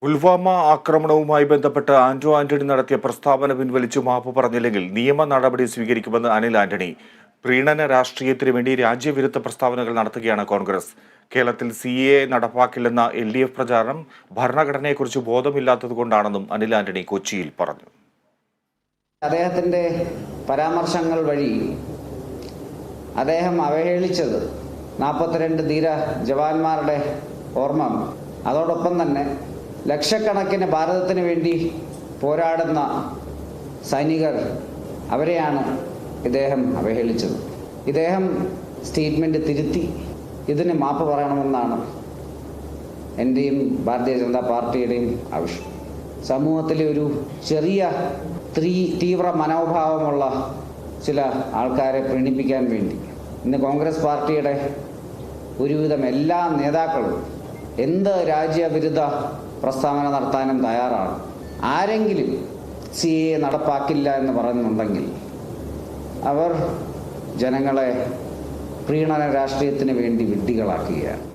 പുൽവാമ ആക്രമണവുമായി ബന്ധപ്പെട്ട് ആന്റണി നടത്തിയ പ്രസ്താവന പിൻവലിച്ചു മാപ്പ് പറഞ്ഞില്ലെങ്കിൽ നിയമ നടപടി സ്വീകരിക്കുമെന്ന് അനിൽ ആന്റണി. പ്രീണന രാഷ്ട്രീയത്തിനു വേണ്ടി രാജ്യവിരുദ്ധ പ്രസ്താവനകൾ നടത്തുകയാണ് കോൺഗ്രസ്. കേരളത്തിൽ CAA നടപ്പാക്കില്ലെന്ന LDF പ്രചാരണം ഭരണഘടനയെക്കുറിച്ച് ബോധമില്ലാത്തതുകൊണ്ടാണെന്നും അനിൽ ആന്റണി കൊച്ചിയിൽ പറഞ്ഞു. അദ്ദേഹത്തിന്റെ പരാമർശങ്ങൾ വഴി അദ്ദേഹം അവഹേളിച്ചത് 42 ധീര ജവാന്മാരുടെ ഓർമ്മ, അതോടൊപ്പം തന്നെ ലക്ഷക്കണക്കിന് ഭാരതത്തിന് വേണ്ടി പോരാടുന്ന സൈനികർ, അവരെയാണ് ഇദ്ദേഹം അവഹേളിച്ചത്. ഇദ്ദേഹം സ്റ്റേറ്റ്മെന്റ് തിരുത്തി ഇതിന് മാപ്പ് പറയണമെന്നാണ് എൻ്റെയും ഭാരതീയ ജനതാ പാർട്ടിയുടെയും ആവശ്യം. സമൂഹത്തിലെ ഒരു ചെറിയ തീവ്ര മനോഭാവമുള്ള ചില ആൾക്കാരെ പ്രീണിപ്പിക്കാൻ വേണ്ടി ഇന്ന് കോൺഗ്രസ് പാർട്ടിയുടെ ഒരുവിധം എല്ലാ നേതാക്കളും എന്ത് രാജ്യവിരുദ്ധ പ്രസ്താവന നടത്താനും തയ്യാറാണ്. ആരെങ്കിലും CAA നടപ്പാക്കില്ല എന്ന് പറയുന്നുണ്ടെങ്കിൽ അവർ ജനങ്ങളെ പ്രീണന രാഷ്ട്രീയത്തിന് വേണ്ടി വിഡ്ഢികളാക്കുകയാണ്.